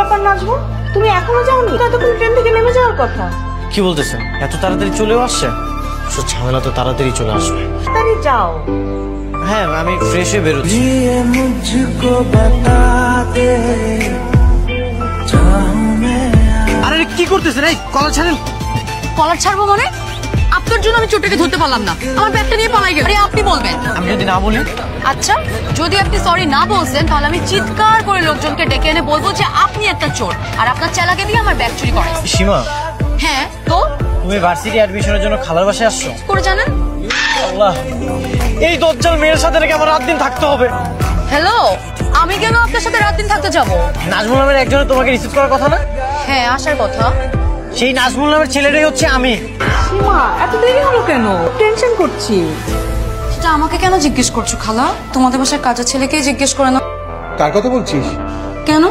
ব্যাপার নাজবো, তুমি এখনো যাওনি? এতক্ষণ ট্রেন থেকে নেমে যাওয়ার কথা। কি বলতেছেন? এত তাড়াতাড়ি চলেও আসছে? ঝামেলা তো তাড়াতাড়ি চলে আসবে। তাড়াতাড়ি যাও। হ্যাঁ, আমি ফ্রেশ হয়ে বেরোচ্ছি। আরে কি করতেছেন? এই কলার ছাড়েন। কলার ছাড়বো মানে? আপনার জন্য আমি চোরটাকে ধরতে পারলাম না, আমার ব্যাগটা নিয়ে পালাই গেল। আরে আপনি বলবেন। আমি যদি না বলি? আচ্ছা, যদি আপনি সরি না বলছেন তাহলে আমি চিৎকার করে লোকজনকে ডেকে এনে বলবো যে আপনি একটা চোর আর আপনার চালাকে দিয়ে আমার ব্যাগ চুরি করে। সীমা, হ্যাঁ তো তুমি ভার্সিটি অ্যাডমিশনের জন্য খালার বাসায় আসছো? করে জানেন? আল্লাহ, এই দজ্জাল মেয়ের সাথে নাকি আমার রাত দিন থাকতে হবে? হ্যালো, আমি কেন আপনার সাথে রাত দিন থাকতে যাবো? নাজমুল নামের একজনের তোমাকে রিসিভ করার কথা না? হ্যাঁ, আসার কথা। সেই নাজমুল নামের ছেলেটাই হচ্ছে আমি। সীমা, এত দেরি হলো কেন? টেনশন করছি। সেটা আমাকে কেন জিজ্ঞেস করছো খালা? তোমাদের বাসার কাজের ছেলেকেই জিজ্ঞেস করে না। কার কথা বলছিস? কেন?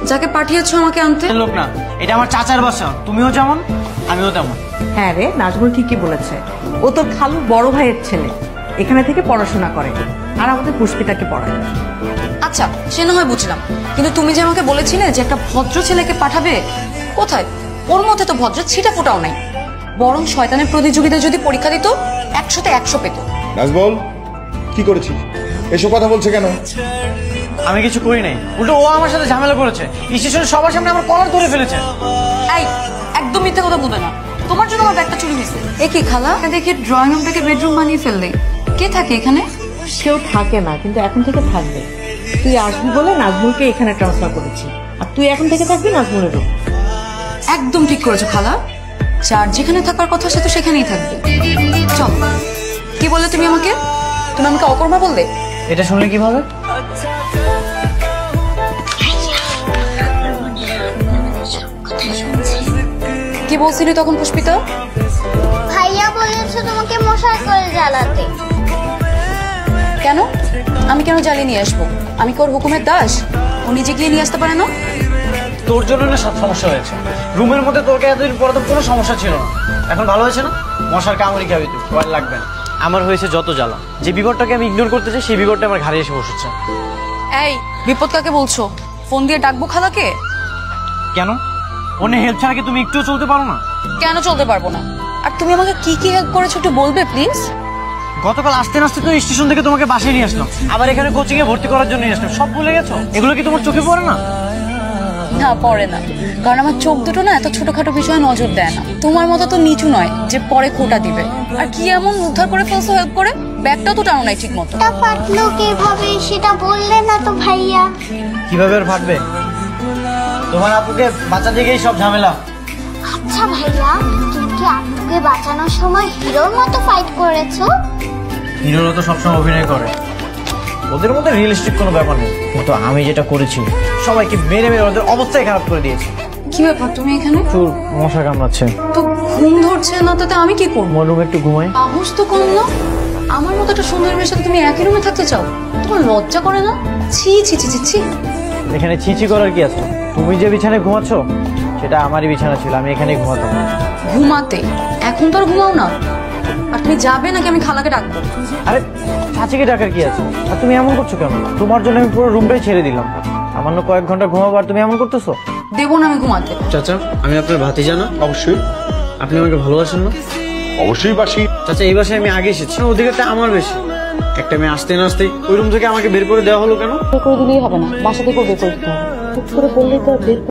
যাকে পাঠিয়েছো আমাকে আনতে? লোক না, এটা আমার চাচার বাসা। তুমিও যেমন আমিও তেমন। হ্যাঁ রে, নাজমুল ঠিকই বলেছে। ও তোর খালুর বড় ভাইয়ের ছেলে, এখানে থেকে পড়াশোনা করে আর আমাদের পুষ্পিতাকে পড়ায়। আচ্ছা, সে না হয় বুঝলাম, কিন্তু তুমি যে আমাকে বলেছিলে যে একটা ভদ্র ছেলেকে পাঠাবে, কোথায়? ওর মধ্যে তো ভদ্র ছিটা ফোটাও নাই। বরং শয়তানের প্রতিযোগিতায় যদি পরীক্ষা দিত 100তে 100 পেত। নাজবল, কি করেছিস? এসব কথা বলছে কেন? আমি কিছু করি নাই, উল্টো ও আমার সাথে ঝামেলা করেছে। স্টেশনে সবার সামনে আমার কলার ধরে ফেলেছে। এই, একদম মিথ্যে কথা বলবে না। তোমার জন্য আমার ব্যাগটা চুরি হয়েছে। এ কি খালা, দেখি ড্রয়িং রুমটাকে বেডরুম বানিয়ে ফেললে। কে থাকে এখানে? কেউ থাকে না, কিন্তু এখন থেকে থাকবে। তুই আসবি বলে নাজমুলকে এখানে ট্রান্সফার করেছি, আর তুই এখন থেকে থাকবি নাজমুলের রুম। একদম ঠিক করেছো খালা, যার যেখানে থাকার কথা সে তো সেখানেই থাকবে। চল। কি বললে তুমি আমাকে? তুমি আমাকে অকর্মা বললে? এটা শুনলে কিভাবে? কি বলছিলি তখন পুষ্পিতা? ভাইয়া বলেছে তোমাকে মশাই করে জ্বালাতে। কেন? আমি কেন জ্বালিয়ে নিয়ে আসবো? আমি কি ওর হুকুমের দাস? ও নিজে গিয়ে নিয়ে আসতে পারে না? তোর জন্য না সব সমস্যা হয়েছে। রুমের মধ্যে তোকে এতদিন পরে তো কোনো সমস্যা ছিল না, এখন ভালো হয়েছে না? মশার কামড়ি খাবি তুই, ভয় লাগবে না। আমার হয়েছে যত জ্বালা, যে বিপদটাকে আমি ইগনোর করতে চাই সেই বিপদটা আমার ঘাড়ে এসে বসেছে। এই, বিপদ কাকে বলছো? ফোন দিয়ে ডাকবো খালাকে? কেন? অন্য হেল্প ছাড়া কি তুমি একটুও চলতে পারো না? কেন চলতে পারবো না? আর তুমি আমাকে কি কি হেল্প করেছো একটু বলবে প্লিজ? গতকাল আসতে আসতে তো স্টেশন থেকে তোমাকে বাসায় নিয়ে আসলাম, আবার এখানে কোচিং এ ভর্তি করার জন্য নিয়ে আসলাম। সব ভুলে গেছো? এগুলো কি তোমার চোখে পড়ে না? না, পড়ে না, কারণ আমার চোখ দুটো না এত ছোটখাটো বিষয়ে নজর দেয় না। তোমার মতো তো নিচু নয় যে পরে খোটা দিবে। আর কি এমন উদ্ধার করে ফেলছো হেল্প করে? ব্যাগটাও তো টানো নাই ঠিক মতো। তা ফাটলো কিভাবে সেটা বললে না তো ভাইয়া। কিভাবে আর ফাটবে? তোমার আপুকে বাঁচাতে গিয়েই সব ঝামেলা। আচ্ছা ভাইয়া, তুমি কি আপুকে বাঁচানোর সময় হিরোর মতো ফাইট করেছো? হিরোরা তো সবসময় অভিনয় করে, ওদের মধ্যে রিয়েলিস্টিক কোনো ব্যাপার নেই। কিন্তু আমি যেটা করেছি, সবাইকে মেরে মেরে ওদের অবস্থায় খারাপ করে দিয়েছি। কি ব্যাপার তুমি এখানে? চোর মশা কামড়াচ্ছে। তো ঘুম ধরছে না, তাতে আমি কি করবো? আমার রুমে একটু ঘুমাই। সাহস তো কম না, আমার মতো একটা সুন্দর মেয়ের সাথে তুমি একই রুমে থাকতে চাও? তোমার লজ্জা করে না? ছি ছি ছি ছি ছি। এখানে ছিছি করার কি আছে? তুমি যে বিছানায় ঘুমাচ্ছ সেটা আমারই বিছানা ছিল, আমি এখানেই ঘুমাতাম। ঘুমাতে? এখন তো আর ঘুমাও না। আর তুমি যাবে নাকি আমি খালাকে ডাকবো? আরে চাচিকে ডাকার কি আছে? আর তুমি এমন করছো কেন? তোমার জন্য আমি পুরো রুমটাই ছেড়ে দিলাম, সামান্য কয়েক ঘন্টা ঘুমাবো আর তুমি এমন করতেছো? দেবো না আমি ঘুমাতে। চাচা, আমি আপনার ভাতিজা না? অবশ্যই। আপনি আমাকে ভালোবাসেন না? অবশ্যই বাসি। চাচা, এই বাসায় আমি আগে এসেছি, অধিকারটা আমার বেশি। একটা মেয়ে আসতে না আসতেই ওই রুম থেকে আমাকে বের করে দেওয়া হলো কেন? করে দিলেই হবে না, বাসা থেকে বের করে দিতে হবে।